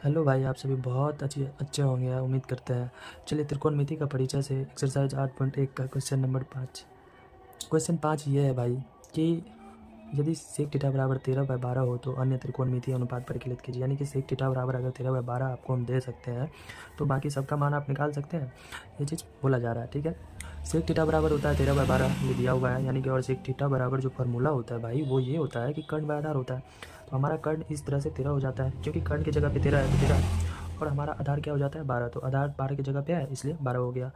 Hello भाई, आप सभी बहुत अच्छे होंगे उम्मीद करते हैं। चलिए त्रिकोणमिति का परिचय से एक्सरसाइज 8.1 का क्वेश्चन नंबर 5। क्वेश्चन 5 ये है भाई कि यदि सेक थीटा बराबर 13/12 हो तो अन्य त्रिकोणमिति अनुपात परिकलित कीजिए। यानी कि सेक थीटा बराबर अगर 13/12 आपको हम दे सकते हैं तो बाकी सबका मान आप निकाल सकते हैं। ये चीज़ बोला जा रहा है, ठीक है। सेक थीटा बराबर होता है 13/12, ये दिया हुआ है। यानी कि और सेक थीटा बराबर जो फार्मूला होता है भाई वो ये होता है कि कर्ण बाय आधार होता है। तो हमारा कर्ण इस तरह से 13 हो जाता है, क्योंकि कर्ण की जगह पे 13 है तो 13, और हमारा आधार क्या हो जाता है 12। तो आधार 12 की जगह पे है इसलिए 12 हो गया।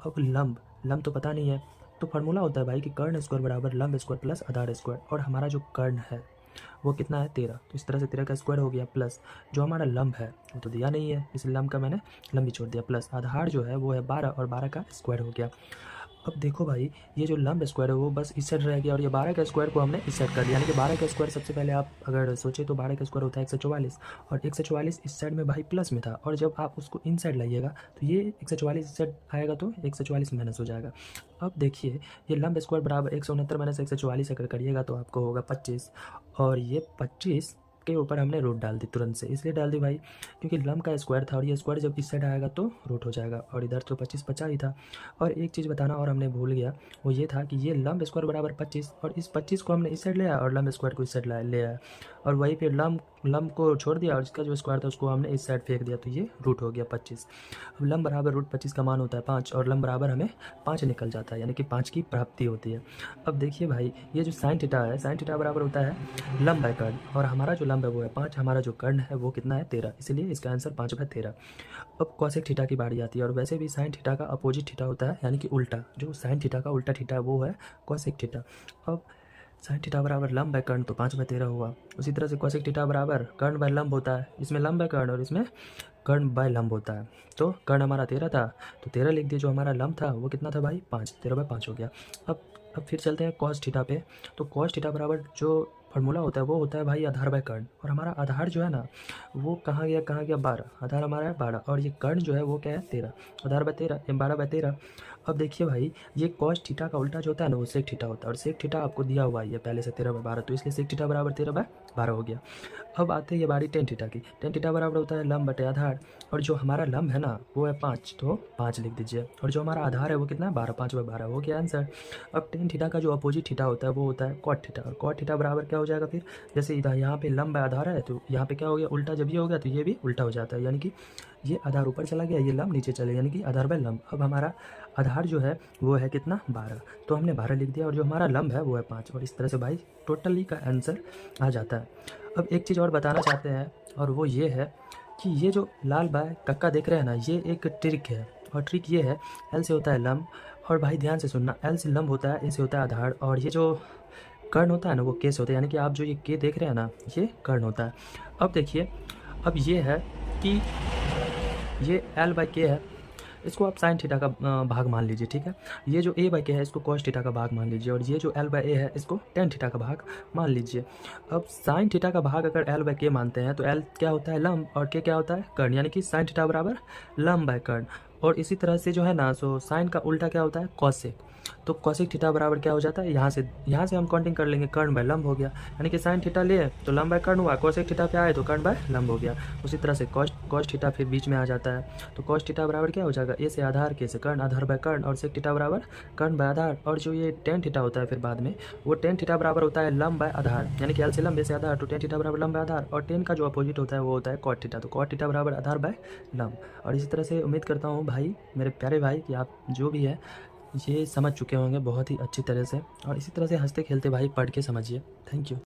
अब लंब लंब तो पता नहीं है, तो फार्मूला होता है भाई कि कर्ण स्क्वायर बराबर लंब स्क्वायर प्लस आधार स्क्वायर। और हमारा जो कर्ण है वो कितना है 13, तो इस तरह से 13 का स्क्वायर हो गया, प्लस जो हमारा लंब है वो तो दिया नहीं है इसलिए लंब का मैंने लंब ही छोड़ दिया, प्लस आधार जो है वो है 12 और 12 का स्क्वायर हो गया। अब देखो भाई, ये जो लंब स्क्वायर है वो बस इस साइड रह गया और ये 12 का स्क्वायर को हमने इस साइड कर दिया। यानी कि 12 का स्क्वायर सबसे पहले आप अगर सोचे तो 12 का स्क्वायर होता है 144, और 144 इस साइड में भाई प्लस में था, और जब आप उसको इन साइड लाइएगा तो ये 144 इस साइड आएगा तो 144 माइनस हो जाएगा। अब देखिए, ये लंब स्क्वायर बराबर 169 माइनस 144 अगर करिएगा तो आपको होगा 25, और ये 25 के ऊपर हमने रूट डाल दी तुरंत से, इसलिए डाल दी भाई क्योंकि लंब का स्क्वायर था और ये स्क्वायर जब इस साइड आएगा तो रूट हो जाएगा, और इधर तो 25 50 ही था। और एक चीज़ बताना और हमने भूल गया, वो ये था कि ये लंब स्क्वायर बराबर 25, और इस 25 को हमने इस साइड ले आया और लंब स्क्वायर को इस साइड ले आया, और वहीं पे लंब को छोड़ दिया और इसका जो स्क्वायर था उसको हमने इस साइड फेंक दिया, तो ये रूट हो गया 25। अब लंब बराबर रूट 25 का मान होता है 5, और लंब बराबर हमें 5 निकल जाता है, यानी कि 5 की प्राप्ति होती है। अब देखिए भाई, ये जो साइन थीटा है, साइन थीटा बराबर होता है लंब बाय कर्ण, और हमारा जो लंब है वो है 5, हमारा जो कर्ण है वो कितना है 13, इसलिए इसका आंसर 5/13। अब कॉसेक थीटा की बारी आती है, और वैसे भी साइन थीटा का अपोजिट थीटा होता है, यानी कि उल्टा। जो साइन थीटा का उल्टा थीटा वो है कॉसेक थीटा। अब साइन थीटा बराबर लंब बाय कर्ण तो 5/13 हुआ। उसी तरह से कॉसेक थीटा बराबर कर्ण बाय लंब होता है, इसमें लंब बाय कर्ण और इसमें कर्ण बाय लंब होता है। तो कर्ण हमारा 13 था तो 13 लिख दिया, जो हमारा लंब था वो कितना था भाई 5, 13/5 हो गया। अब फिर चलते हैं कॉस थीटा पे। तो कॉस थीटा बराबर जो फार्मूला होता है वो होता है भाई आधार बाय कर्ण, और हमारा आधार जो है ना वो कहाँ गया 12, आधार हमारा है 12, और ये कर्ण जो है वो क्या है 13, आधार बाय 13 ये 12/13। अब देखिए भाई, ये कॉस थीटा का उल्टा जो होता है ना वो सेक थीटा होता है, और सेक थीटा आपको दिया हुआ है पहले से 13/12, तो इसलिए सेक थीटा बराबर 13/12 हो गया। अब आते हैं ये बारी टेन थीटा की। टेन थीटा बराबर होता है लंब बटे आधार, और जो हमारा लंब है ना वो है 5, तो 5 लिख दीजिए, और जो हमारा आधार है वो कितना है 12, 5/12 हो गया आंसर। अब टेन थीटा का जो अपोजिट थीटा होता है वो होता है कॉट थीटा, और कॉट थीटा बराबर क्या हो जाएगा फिर, जैसे इधर यहाँ पे लंब आधार है तो यहाँ पे क्या हो गया उल्टा, जब ये हो गया तो ये भी उल्टा हो जाता है, यानी कि ये आधार ऊपर चला गया, ये लंब नीचे चले, यानी कि आधार बाय लंब। अब हमारा आधार जो है वो है कितना 12, तो हमने 12 लिख दिया, और जो हमारा लंब है वो है 5, और इस तरह से भाई टोटली का आंसर आ जाता है। अब एक चीज़ और बताना चाहते हैं, और वो ये है कि ये जो लाल बाय कक्का देख रहे हैं ना, ये एक ट्रिक है, और ट्रिक ये है एल से होता है लंब, और भाई ध्यान से सुनना, एल से लंब होता है, ए से होता है आधार, और ये जो कर्ण होता है ना वो के से होता है, यानी कि आप जो ये के देख रहे हैं ना ये कर्ण होता है। अब देखिए, अब ये है कि ये एल बाई के है, इसको आप साइन थीटा का भाग मान लीजिए, ठीक है। ये जो ए बाई के है इसको कॉस थीटा का भाग मान लीजिए, और ये जो एल बाई ए है इसको टेन थीटा का भाग मान लीजिए। अब साइन थीटा का भाग अगर एल बाई के मानते हैं तो एल क्या होता है लंब, और के क्या होता है कर्ण, यानी कि साइन थीटा बराबर लंब बाय कर्ण। और इसी तरह से जो है ना सो साइन का उल्टा क्या होता है कॉसेक, तो कॉसेक थीटा बराबर क्या हो जाता है, यहाँ से हम काउंटिंग कर लेंगे, कर्ण बाय लंब हो गया, यानी कि साइन थीटा लिए तो लंब बाय कर्ण हुआ, कॉसेक थीटा पे आए तो कर्ण बाय लंब हो गया। उसी तरह से कॉस थीटा फिर बीच में आ जाता है, तो कॉस थीटा बराबर क्या हो जाएगा, ए से आधार, के से कर्ण, आधार बाय कर्ण, और सेक थीटा बराबर कर्ण बाय आधार। और जो ये टेन थीटा होता है फिर बाद में, वो टेन थीटा बराबर होता है लंब बाय आधार, यानी कि एल से लंब, ए से आधार, तो टेन थीटा बराबर लंब बाय आधार, और टेन का जो अपोजिट होता है वो होता है कॉट थीटा, तो कॉट थीटा बराबर आधार बाय लंब। और इसी तरह से उम्मीद करता हूँ भाई मेरे प्यारे भाई कि आप जो भी है ये समझ चुके होंगे बहुत ही अच्छी तरह से, और इसी तरह से हंसते खेलते भाई पढ़ के समझिए। Thank you.